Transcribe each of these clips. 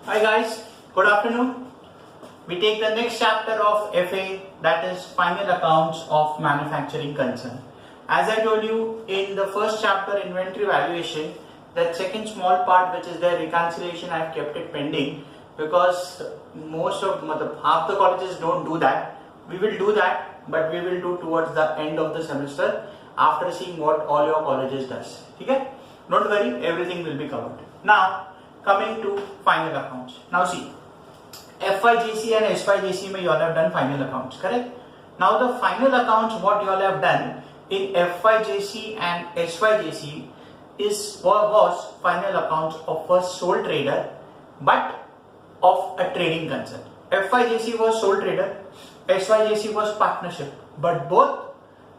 Hi guys, good afternoon. We take the next chapter of FA, that is final accounts of manufacturing concern. As I told you in the first chapter, inventory valuation, that second small part which is the reconciliation, I have kept it pending because half the colleges don't do that. We will do that, but we will do towards the end of the semester after seeing what all your colleges does. Okay? Don't worry, everything will be covered. Now coming to final accounts. Now see, FYGC and SYGC you all have done final accounts, correct? Now the final accounts what you all have done in FYGC and SYGC was final accounts of a sole trader but of a trading concern. FYGC was sole trader, SYGC was partnership, but both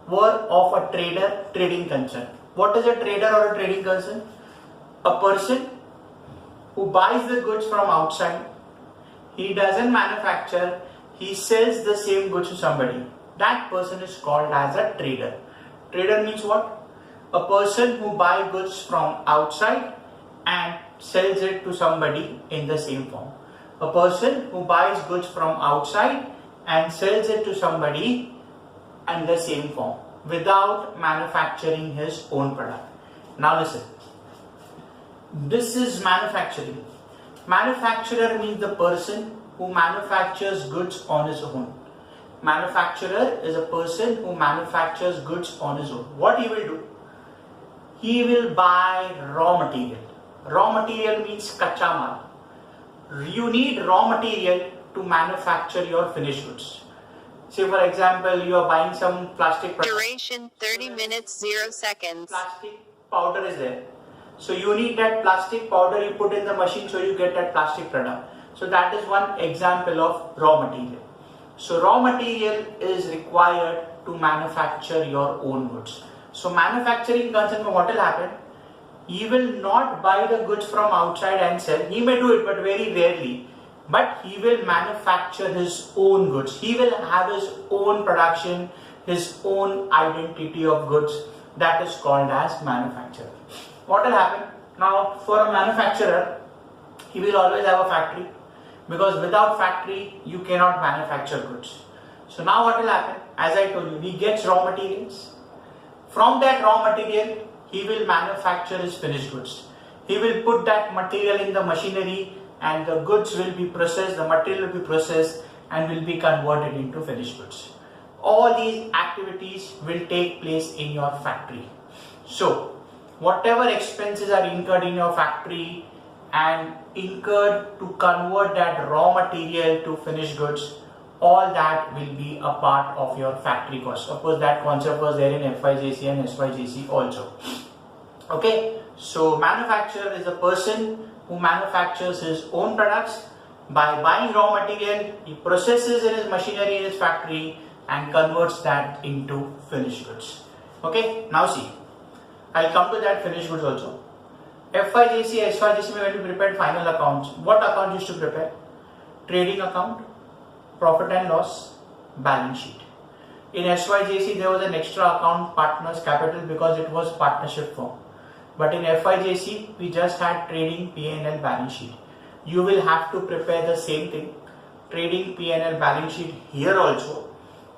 were of a trader trading concern. What is a trader or a trading concern? A person who buys the goods from outside, he doesn't manufacture, he sells the same goods to somebody. That person is called as a trader. Trader means what? A person who buys goods from outside and sells it to somebody in the same form. A person who buys goods from outside and sells it to somebody in the same form without manufacturing his own product. Now listen. This is manufacturing. Manufacturer means the person who manufactures goods on his own. Manufacturer is a person who manufactures goods on his own. What he will do? He will buy raw material. Raw material means kacha mal. You need raw material to manufacture your finished goods. Say for example, you are buying some plastic product. Duration 30 minutes 0 seconds. Plastic powder is there. So you need that plastic powder, you put in the machine so you get that plastic product. So that is one example of raw material. So raw material is required to manufacture your own goods. So manufacturing concern, what will happen? He will not buy the goods from outside and sell. He may do it but very rarely. But he will manufacture his own goods. He will have his own production, his own identity of goods. That is called as manufacturer. What will happen? Now for a manufacturer, he will always have a factory because without factory you cannot manufacture goods. So now what will happen? As I told you, he gets raw materials. From that raw material, he will manufacture his finished goods. He will put that material in the machinery and the goods will be processed, the material will be processed and will be converted into finished goods. All these activities will take place in your factory. So whatever expenses are incurred in your factory and incurred to convert that raw material to finished goods, all that will be a part of your factory cost. Of course, that concept was there in FYGC and SYGC also. Okay, so manufacturer is a person who manufactures his own products. By buying raw material, he processes in his machinery in his factory and converts that into finished goods. Okay, now see, I'll come to that finished goods also. FYGC, SYGC when we prepared final accounts, what account used to prepare? Trading account, profit and loss, balance sheet. In SYGC there was an extra account, partners capital, because it was partnership firm. But in FYGC we just had trading P&L balance sheet. You will have to prepare the same thing, trading P&L balance sheet here also.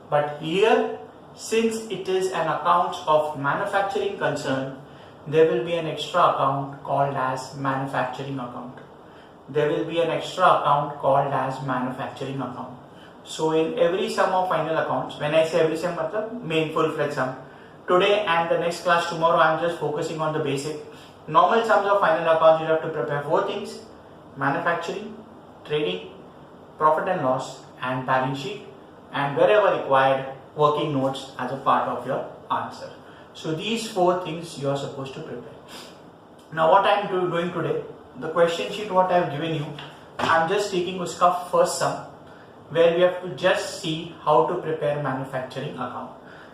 But here, since it is an account of manufacturing concern, there will be an extra account called as manufacturing account. There will be an extra account called as manufacturing account. So in every sum of final accounts, when I say every sum, main full-fledged sum. Today and the next class tomorrow, I am just focusing on the basic. Normal sums of final accounts, you have to prepare 4 things: manufacturing, trading, profit and loss, and balance sheet, and wherever required, working notes as a part of your answer. So these 4 things you are supposed to prepare. Now what I am doing today, the question sheet what I have given you, I am just taking uska first sum where we have to just see how to prepare manufacturing account.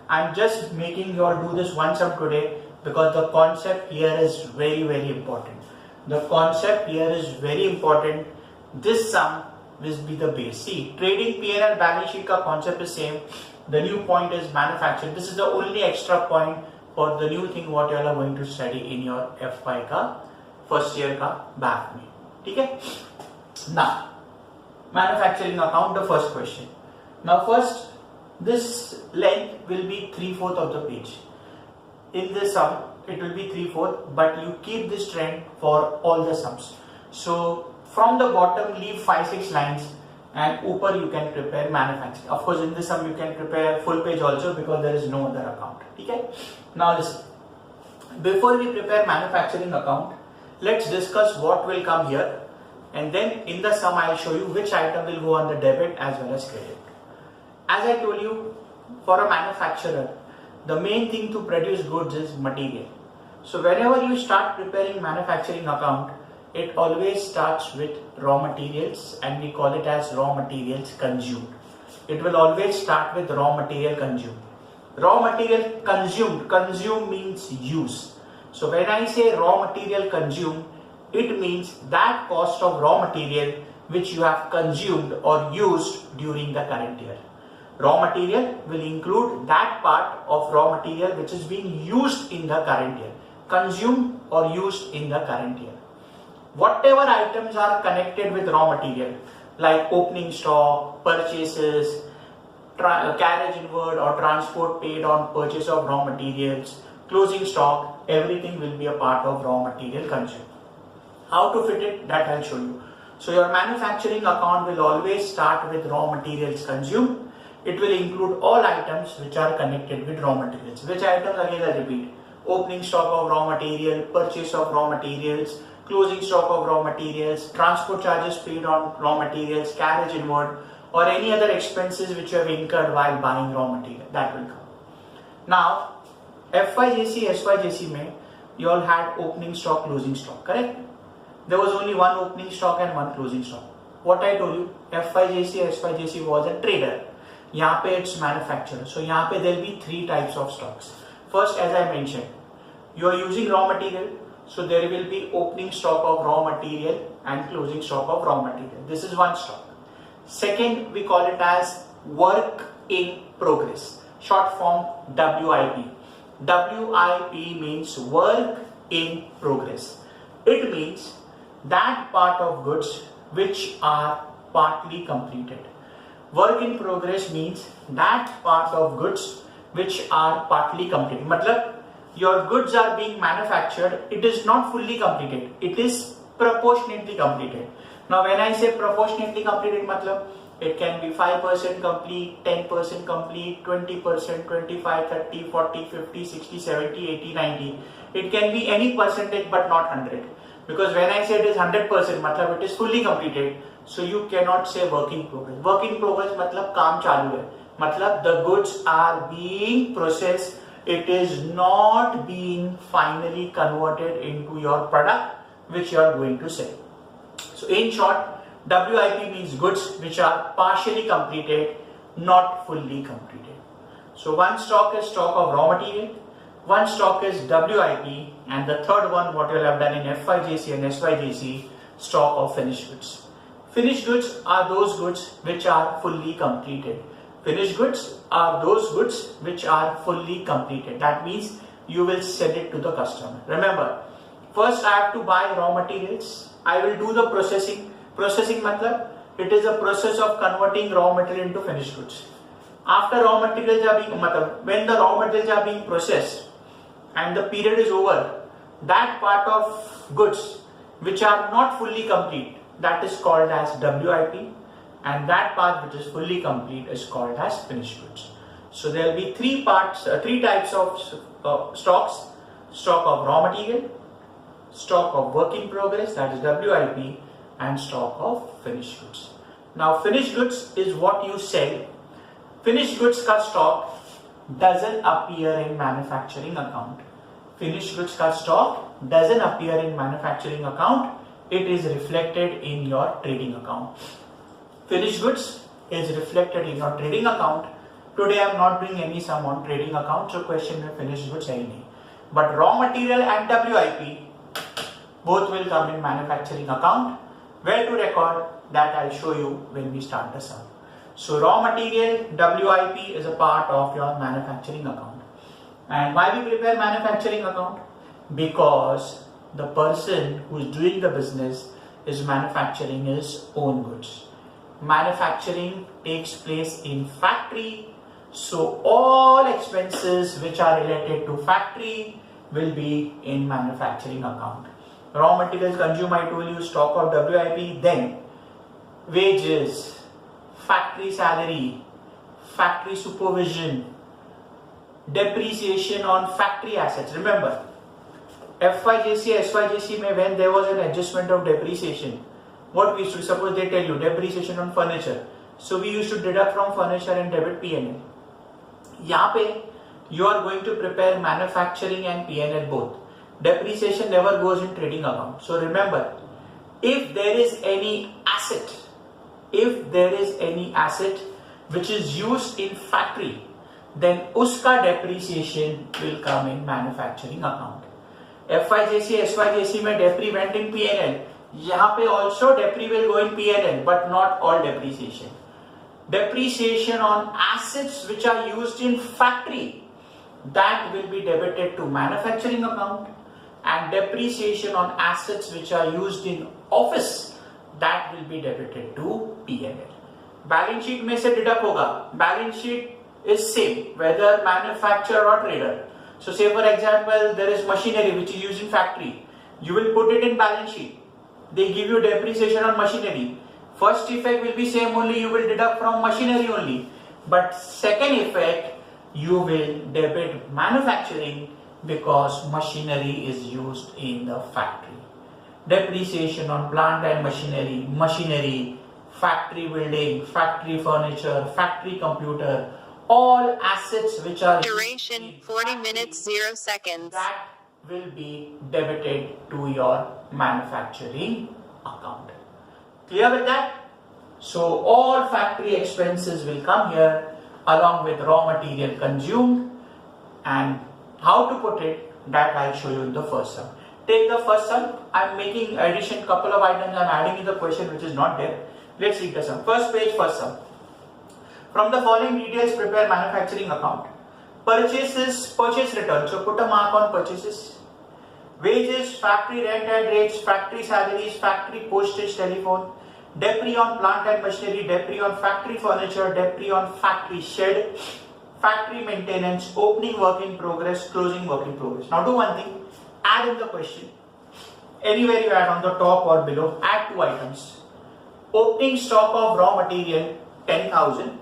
I am just making you all do this one sum today because the concept here is very important. The concept here is very important. This sum will be the base. See, trading P&L balance sheet ka concept is same. The new point is manufacturing. This is the only extra point for the new thing what you all are going to study in your FY का first year का BAF में. ठीक है? Now, manufacturing account, the first question. Now first, this length will be 3/4 of the page. In this sum, it will be 3/4, but you keep this trend for all the sums. So from the bottom, leave 5-6 lines, and upper you can prepare manufacturing. Of course, in this sum you can prepare full page also because there is no other account. Okay? Now listen. Before we prepare manufacturing account, let's discuss what will come here, and then in the sum I'll show you which item will go on the debit as well as credit. As I told you, for a manufacturer, the main thing to produce goods is material. So whenever you start preparing manufacturing account, it always starts with raw materials, and we call it as raw materials consumed. It will always start with raw material consumed. Raw material consumed, consume means use. So when I say raw material consumed, it means that cost of raw material which you have consumed or used during the current year. Raw material will include that part of raw material which is being used in the current year, consumed or used in the current year. Whatever items are connected with raw material, like opening stock, purchases, carriage inward or transport paid on purchase of raw materials, closing stock, everything will be a part of raw material consumed. How to fit it, that I'll show you. So your manufacturing account will always start with raw materials consumed. It will include all items which are connected with raw materials. Which items, again I repeat: opening stock of raw material, purchase of raw materials, closing stock of raw materials, transport charges paid on raw materials, carriage inward, or any other expenses which you have incurred while buying raw material. That will come. Now, FYJC, SYJC mein, you all had opening stock, closing stock, correct? There was only one opening stock and one closing stock. What I told you, FYJC, SYJC was a trader. यहाँ पे it's manufacturer. So यहाँ पे there will be 3 types of stocks. First, as I mentioned, you are using raw material, so there will be opening stock of raw material and closing stock of raw material. This is one stock. Second, we call it as work in progress, short form WIP. WIP means work in progress. It means that part of goods which are partly completed. Work in progress means that part of goods which are partly completed. Matlab, your goods are being manufactured, it is not fully completed, it is proportionately completed. Now when I say proportionately completed, matlab, it can be 5% complete, 10% complete, 20%, 25, 30, 40, 50, 60, 70, 80, 90. It can be any percentage but not 100. Because when I say it is 100%, matlab it is fully completed. So you cannot say work in progress. Work in progress matlab kaam chalu hai. Matlab the goods are being processed. It is not being finally converted into your product which you are going to sell. So in short, WIP means goods which are partially completed, not fully completed. So one stock is stock of raw material, one stock is WIP, and the third one, what you will have done in FYJC and SYJC, stock of finished goods. Finished goods are those goods which are fully completed. Finished goods are those goods which are fully completed. That means you will sell it to the customer. Remember, first I have to buy raw materials. I will do the processing. Processing matlab, it is a process of converting raw material into finished goods. After raw materials are being, when the raw materials are being processed and the period is over, that part of goods which are not fully complete, that is called as WIP, and that part which is fully complete is called as finished goods. So there will be 3 types of stocks: stock of raw material, stock of work in progress, that is WIP, and stock of finished goods. Now finished goods is what you sell. Finished goods ka stock doesn't appear in manufacturing account. Finished goods ka stock doesn't appear in manufacturing account. It is reflected in your trading account. Finished goods is reflected in your trading account. Today I am not doing any sum on trading account, so question mein finished goods hai nahi. But raw material and WIP both will come in manufacturing account. Where to record, that I'll show you when we start the sum. So raw material, WIP is a part of your manufacturing account. And why we prepare manufacturing account? Because the person who is doing the business is manufacturing his own goods. Manufacturing takes place in factory, so all expenses which are related to factory will be in manufacturing account. Raw materials consumed, I told you, stock of WIP, then wages, factory salary, factory supervision, depreciation on factory assets. Remember, FYJC, SYJC mein when there was an adjustment of depreciation, what we used to, suppose they tell you depreciation on furniture, so we used to deduct from furniture and debit P&L. यहाँ पे you are going to prepare manufacturing and P&L both. Depreciation never goes in trading account. So remember, if there is any asset which is used in factory, then uska depreciation will come in manufacturing account. FYJC, SYJC mein depre went in P&L. यहाँ पे also depre will go in P&L, but not all depreciation. Depreciation on assets which are used in factory, that will be debited to manufacturing account, and depreciation on assets which are used in office, that will be debited to P&L. Balance sheet में से deduct होगा. Balance sheet is same whether manufacturer or trader. So say for example there is machinery which is used in factory, you will put it in balance sheet. They give you depreciation on machinery. First effect will be same only, you will deduct from machinery only. But second effect, you will debit manufacturing because machinery is used in the factory. Depreciation on plant and machinery, factory building, factory furniture, factory computer, all assets which are Duration 40 minutes 0 seconds. that will be debited to your manufacturing account. Clear with that? So all factory expenses will come here along with raw material consumed, and how to put it, that I'll show you in the first sum. Take the first sum. I'm making addition couple of items. I'm adding in the question which is not there. Let's read the sum. First page, first sum. From the following details, prepare manufacturing account. Purchases, purchase return. So put a mark on purchases. Wages, factory rent and rates, factory salaries, factory postage, telephone. Debris on plant and machinery, debris on factory furniture, debris on factory shed, factory maintenance, opening work in progress, closing work in progress. Now do one thing, add in the question, anywhere you add on the top or below, add two items. Opening stock of raw material 10,000,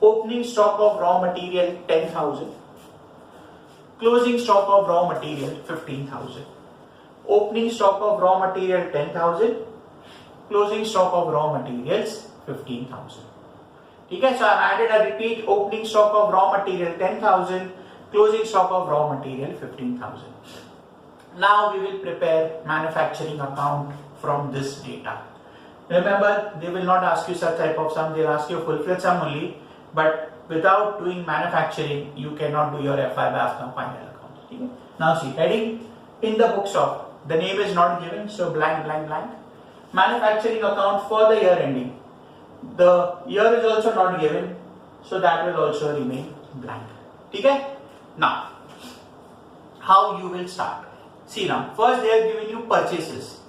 opening stock of raw material 10,000, closing stock of raw material 15,000. Opening stock of raw material 10,000, closing stock of raw materials 15,000. Okay, so I've added a repeat, opening stock of raw material 10,000, closing stock of raw material 15,000. Now we will prepare manufacturing account from this data. Remember, they will not ask you such type of sum, they will ask you full-fledged sum only, but without doing manufacturing, you cannot do your FYBAF final account. Okay? Now see, heading in the bookstop, the name is not given, so blank, blank, blank. Manufacturing account for the year ending. The year is also not given, so that will also remain blank. Okay? Now, how you will start? See now, first they are giving you purchases.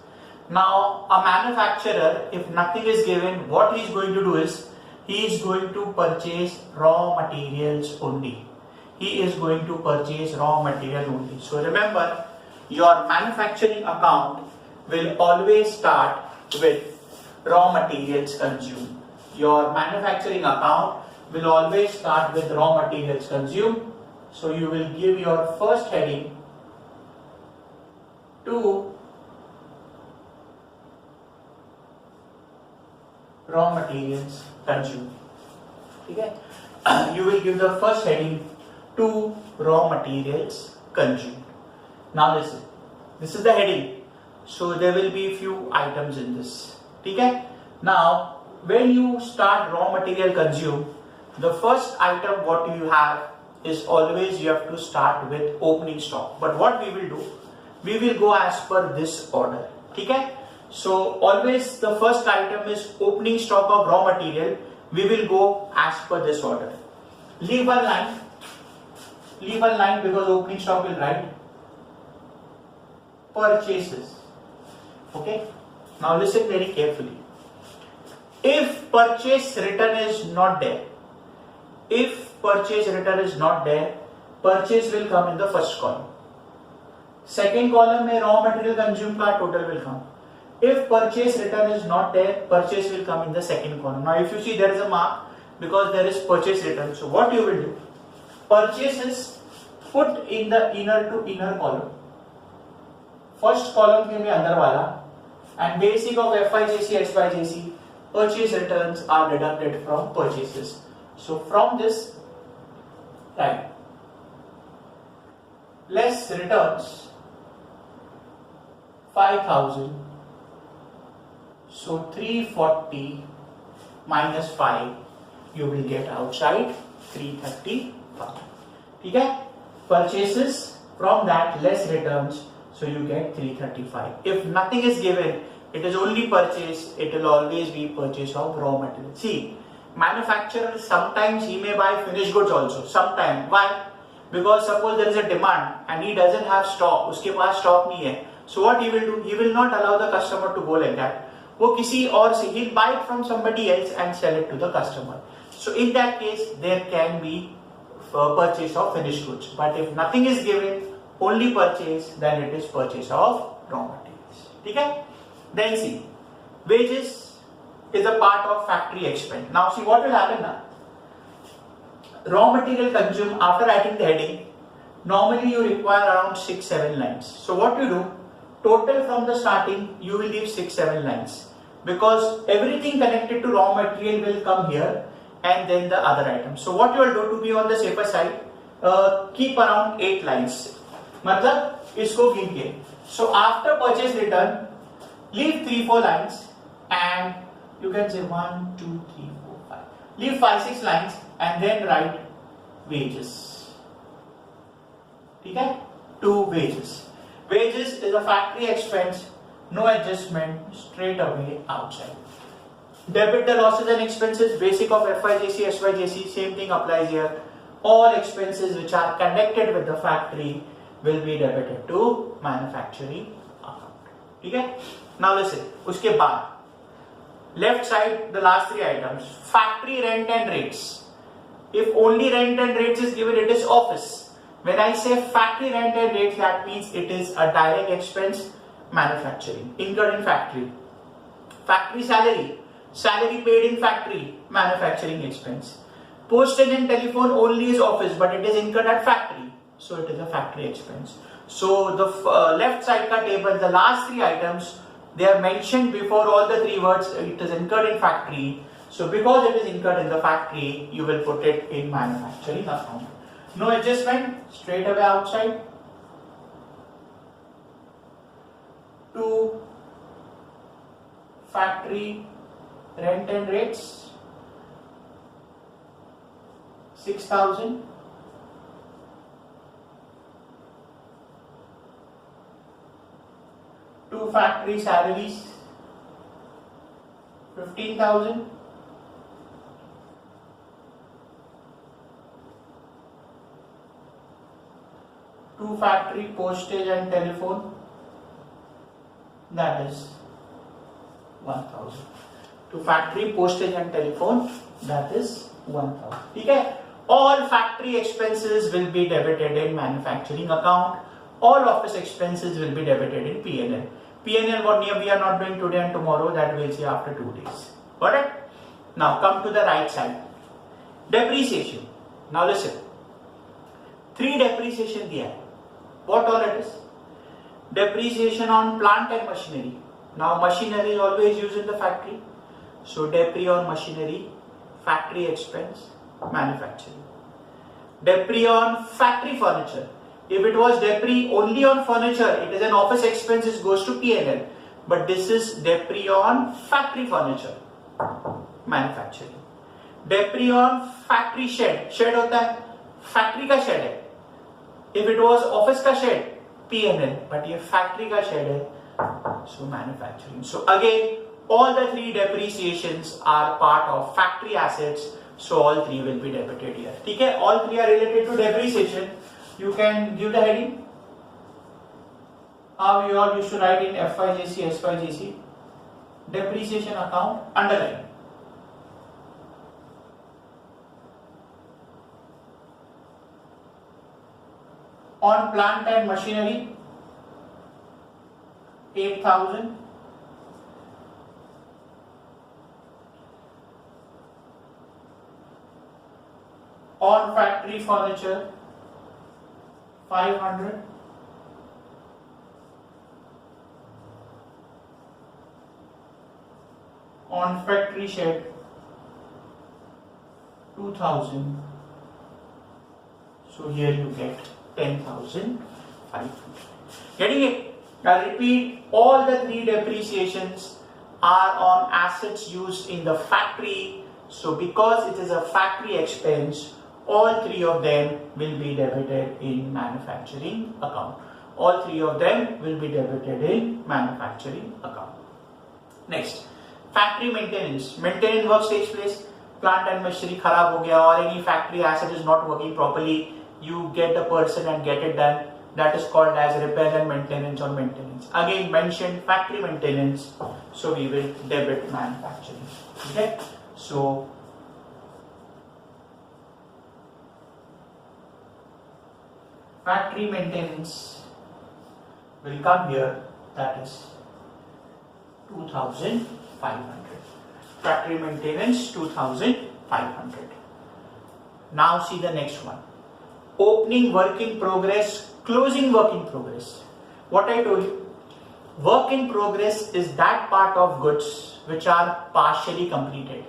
Now, a manufacturer, if nothing is given, what he is going to do is, he is going to purchase raw materials only. He is going to purchase raw material only. So remember, your manufacturing account will always start with raw materials consumed. Your manufacturing account will always start with raw materials consumed. So you will give your first heading to raw materials consumed. Okay? You will give the first heading to raw materials consumed. Now listen, this is the heading. So there will be few items in this. Okay? Now when you start raw material consumed, the first item what you have is always you have to start with opening stock. But what we will do, we will go as per this order. Okay? So always the first item is opening stock of raw material. We will go as per this order. Leave one line because opening stock will write purchases. Okay, now listen very carefully. If purchase return is not there, purchase will come in the first column. Second column में raw material consumed का total will come. If purchase return is not there, purchase will come in the second column. Now if you see, there is a mark because there is purchase return. So what you will do? Purchase is put in the inner to inner column. First column के में अंदर वाला, and basic of FYJC, SYJC, purchase returns are deducted from purchases. So from this, right, less returns 5,000. So 340 minus 5, you will get outside 335. ठीक है? Purchases, from that less returns, so you get 335. If nothing is given, it is only purchase, it will always be purchase of raw material. See, manufacturer sometimes he may buy finished goods also. Sometimes. Why? Because suppose there is a demand and he doesn't have stock, उसके पास stock नहीं है. So what he will do? He will not allow the customer to go like that. वो किसी और से, he'll buy it from somebody else and sell it to the customer. So in that case, there can be purchase of finished goods. But if nothing is given, only purchase, then it is purchase of raw materials. ठीक है? Then see, wages is a part of factory expense. Now see what will happen now. Raw material consumed, after writing the heading, normally you require around 6-7 lines. So what you do, total from the starting, you will leave 6-7 lines. Because everything connected to raw material will come here and then the other items. So what you will do to be on the safer side, keep around 8 lines. मतलब इसको गिन के. So after purchase return, leave 3-4 lines and you can say 1, 2, 3, 4, 5. Leave 5-6 lines and then write wages. ठीक है? To wages. Wages is a factory expense, no adjustment, straight away outside. Debit the losses and expenses, basic of FYJC, SYJC, same thing applies here. All expenses which are connected with the factory will be debited to manufacturing account. ठीक है? Now listen, उसके बाद left side, the last 3 items, factory rent and rates. If only rent and rates is given, it is office. When I say factory rent and rates, that means it is a direct expense, manufacturing, incurred in factory. Factory salary, salary paid in factory, manufacturing expense. Postage and telephone only is office, but it is incurred at factory, so it is a factory expense. So the left side ka table, the last 3 items, they are mentioned before all the 3 words. It is incurred in factory. So because it is incurred in the factory, you will put it in manufacturing account. No adjustment, straight away outside. To factory rent and rates, 6,000. To factory salaries, 15,000. To factory postage and telephone, that is 1,000. To factory postage and telephone, that is 1,000. ठीक है? All factory expenses will be debited in manufacturing account. All office expenses will be debited in P&L. P&L what we are not doing today and tomorrow, that we'll see after 2 days. Got it? Now come to the right side. Depreciation. Now listen. 3 depreciation दिया है. What all it is? Depreciation on plant and machinery. Now machinery is always used in the factory. So depre on machinery, factory expense, manufacturing. Depre on factory furniture. If it was depre only on furniture, it is an office expense, it goes to P&L. But this is depre on factory furniture, manufacturing. Depre on factory shed. Shed होता है, factory का shed है. If it was office का shed, P&L. But ये factory का shed है, so manufacturing. So again, all the 3 depreciations are part of factory assets. So all 3 will be debited here. ठीक है? All 3 are related to depreciation. You can give the heading. how we all used to write in FYJC, SYJC, depreciation account, underline. On plant and machinery, 8,000. On factory furniture, 500. On factory shed, 2,000. So here you get 10,500. Getting it? I'll repeat, all the three depreciations are on assets used in the factory. So because it is a factory expense, all three of them will be debited in manufacturing account. All three of them will be debited in manufacturing account. Next, factory maintenance. Maintenance work takes place, plant and machinery kharab ho gaya or any factory asset is not working properly, you get a person and get it done. That is called as repairs and maintenance or maintenance. Again mentioned factory maintenance, so we will debit manufacturing. Okay, so factory maintenance will come here, that is 2,500. Factory maintenance 2,500. Now see the next one. Opening work in progress, closing work in progress. What I told you, work in progress is that part of goods which are partially completed.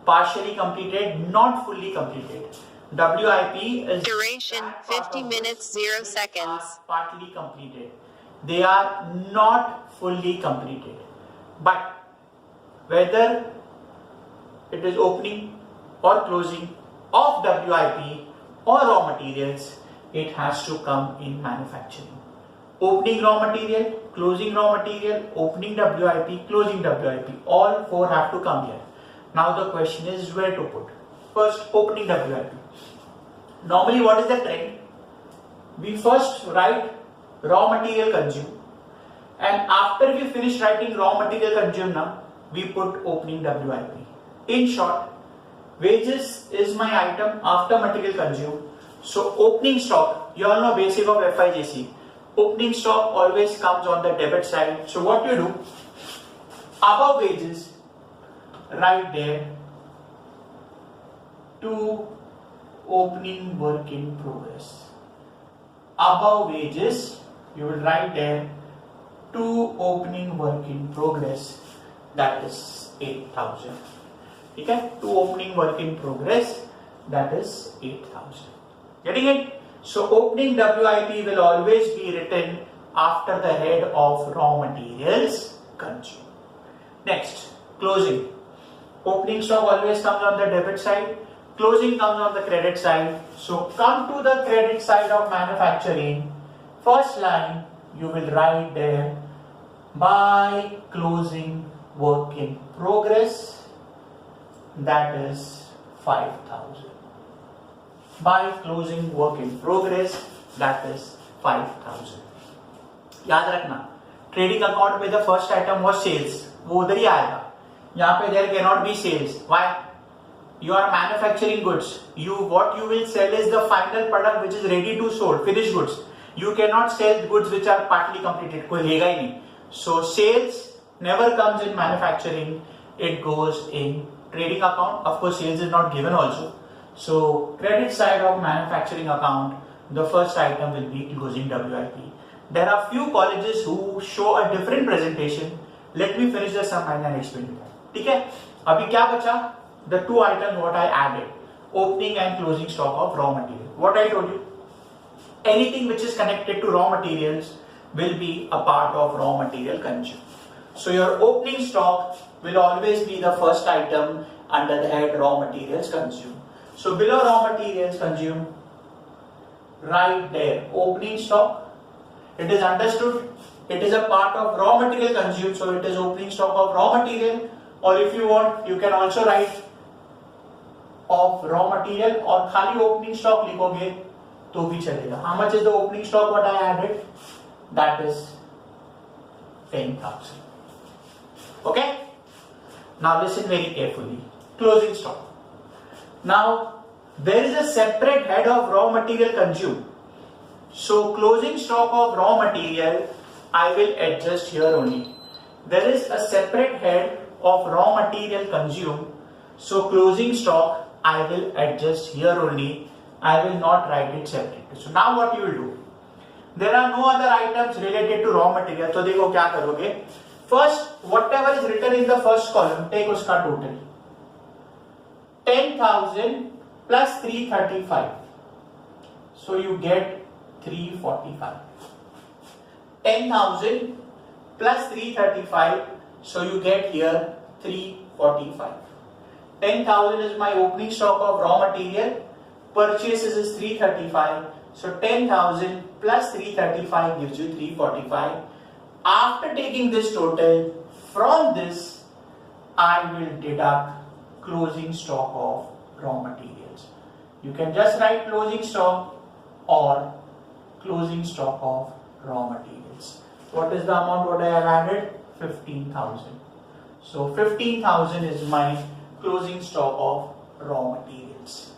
Partially completed, not fully completed. WIP is Duration 50 minutes 0 seconds. Partly completed. They are not fully completed. But whether it is opening or closing of WIP or raw materials, it has to come in manufacturing. Opening raw material, closing raw material, opening WIP, closing WIP, all four have to come here. Now the question is where to put. First, opening WIP. Normally what is the trend? We first write raw material consumed, and after we finish writing raw material consumed now, we put opening WIP. In short, wages is my item after material consumed. So opening stock, you all know basic of FIJC. Opening stock always comes on the debit side. So what you do, above wages, write there to opening work in progress. Above wages, you will write there to opening work in progress, that is 8,000. Okay, to opening work in progress, that is 8,000. Getting it? So opening WIP will always be written after the head of raw materials consumed. Next, closing. Opening stock always comes on the debit side, closing comes on the credit side. So come to the credit side of manufacturing. First line you will write there, by closing work in progress, that is 5,000. By closing work in progress, that is 5,000. याद रखना, trading account में the first item was sales, वो उधर ही आएगा. यहाँ पे there can not be sales. Why? You are manufacturing goods. What you will sell is the final product which is ready to sold, finished goods. You cannot sell goods which are partly completed. कोई लेगा ही नहीं. So sales never comes in manufacturing. It goes in trading account. Of course, sales is not given also. So credit side of manufacturing account, the first item will be closing WIP. There are few colleges who show a different presentation. Let me finish the sum and then explain that. ठीक है? अभी क्या बचा? The two items what I added, opening and closing stock of raw material. What I told you, anything which is connected to raw materials will be a part of raw material consumed. So your opening stock will always be the first item under the head raw materials consumed. So below raw materials consumed, right there opening stock. It is understood, it is a part of raw material consumed, so it is opening stock of raw material. Or if you want, you can also write of raw material और खाली opening stock लिखोगे तो भी चलेगा. How much is the opening stock what I added? That is 10,000. Okay? Now listen very carefully. Closing stock. Now there is a separate head of raw material consumed. So closing stock of raw material I will adjust here only. There is a separate head of raw material consumed. So closing stock I will adjust here only. I will not write it separately. So now what you will do? There are no other items related to raw material. So देखो क्या करोगे? First, whatever is written in the first column, take उसका total. 10,000 plus 335. So you get 345. 10,000 plus 335. So you get here 345. 10,000 is my opening stock of raw material. Purchases is 335. So 10,000 plus 335 gives you 345. After taking this total, from this I will deduct closing stock of raw materials. You can just write closing stock or closing stock of raw materials. What is the amount what I have added? 15,000. So 15,000 is my closing stock of raw materials.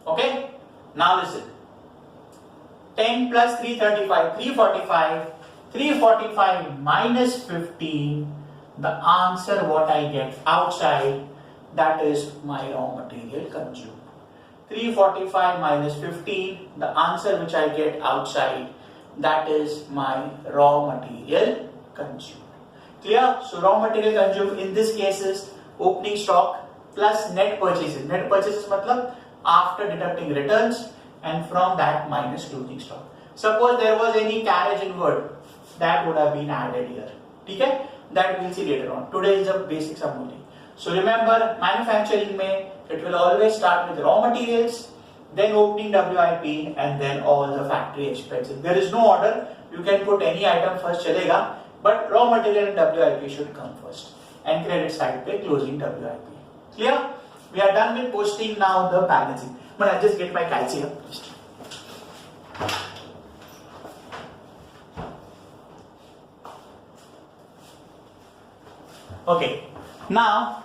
Okay? Now listen. 10 plus 335, 345. 345 minus 15, the answer what I get outside, that is my raw material consumed. 345 minus 15, the answer which I get outside, that is my raw material consumed. Clear? So raw material consumed in this case is opening stock plus net purchases. Net purchases matlab after deducting returns and from that minus closing stock. Suppose there was any carriage inward, that would have been added here. Okay? That we'll see later on. Today is the basic sum only. So remember, manufacturing mein, it will always start with raw materials, then opening WIP, and then all the factory expenses. There is no order. You can put any item first, chalega, but raw material and WIP should come first. And credit side pay closing WIP. Clear? We are done with posting now the balancing. But I'll just get my calci here. Okay, now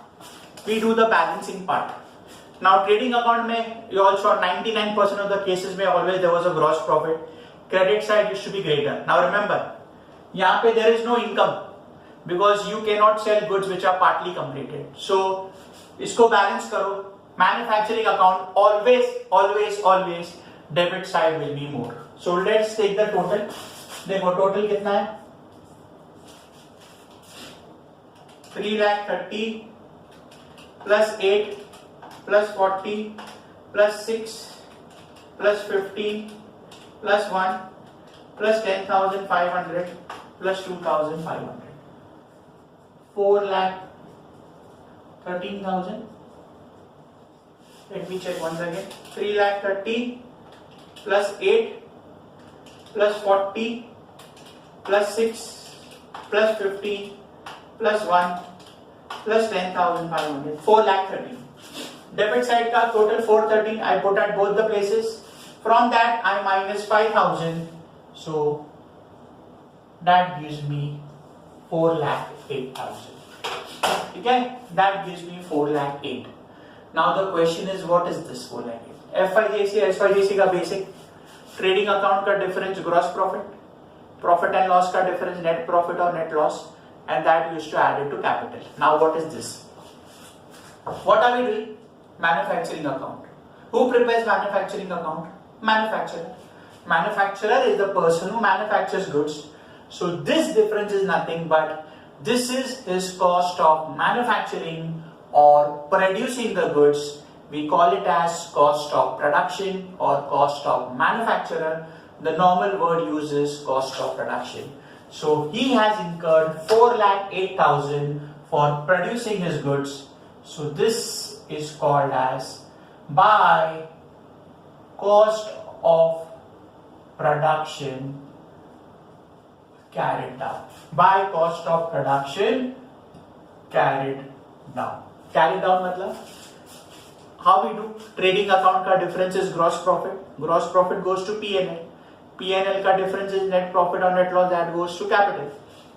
we do the balancing part. Now trading account mein, you all saw 99% of the cases mein always there was a gross profit. Credit side used to be greater. Now remember, यहाँ पे there is no income because you cannot sell goods which are partly completed. So इसको balance करो. Manufacturing account always debit side will be more. So let's take the total. देखो total कितना है? 3,30,000 plus 8 plus 40 plus 6 plus 15 plus 1 plus 10,500 plus 2,500. 4,13,000. Let me check once again. 3,30,000 plus 8 plus 40 plus 6 plus 15 plus 1 plus 10,500. 4,30,000. Debit side ka total 413 I put at both the places. From that I minus 5,000. So that gives me 4,08,000. Okay, that gives me 4,08,000. Now the question is, what is this 4,08,000? FYJC ka basic. Trading account ka difference gross profit. Profit and loss ka difference net profit or net loss. And that used to add it to capital. Now what is this? What are we doing? Manufacturing account. Who prepares manufacturing account? Manufacturer. Manufacturer is the person who manufactures goods. So this difference is nothing but this is his cost of manufacturing or producing the goods. We call it as cost of production or cost of manufacturer. The normal word uses cost of production. So he has incurred 4,08,000 for producing his goods. So this is called as by cost of production carried down. By cost of production carried down. Carried down matlab how we do? Trading account ka difference is gross profit. Gross profit goes to P&L. P&L ka difference is net profit or net loss, that goes to capital.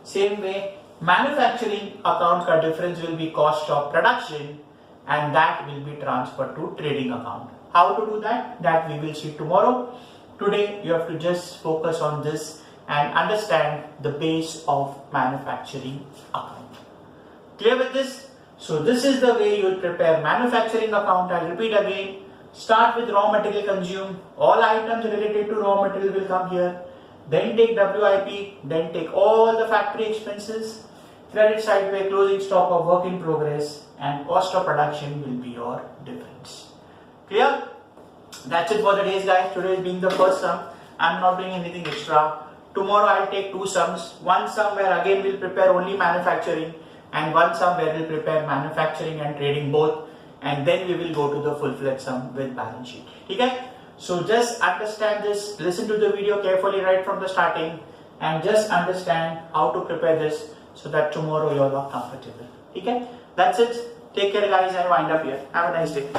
Same way, manufacturing account ka difference will be cost of production, and that will be transferred to trading account. How to do that? That we will see tomorrow. Today you have to just focus on this and understand the base of manufacturing account. Clear with this? So this is the way you will prepare manufacturing account. I'll repeat again. Start with raw material consumed. All items related to raw material will come here. Then take WIP. Then take all the factory expenses. Credit side by closing stock of work in progress, and cost of production will be your difference. Clear? That's it for the days, guys. Today being the first sum. I'm not doing anything extra. Tomorrow I'll take two sums. One sum where again we'll prepare only manufacturing, and one sum where we'll prepare manufacturing and trading both, and then we will go to the full-fledged sum with balance sheet. Okay? So just understand this, listen to the video carefully right from the starting, and just understand how to prepare this so that tomorrow you all are comfortable. Okay? That's it. Take care, guys, and wind up here. Have a nice day.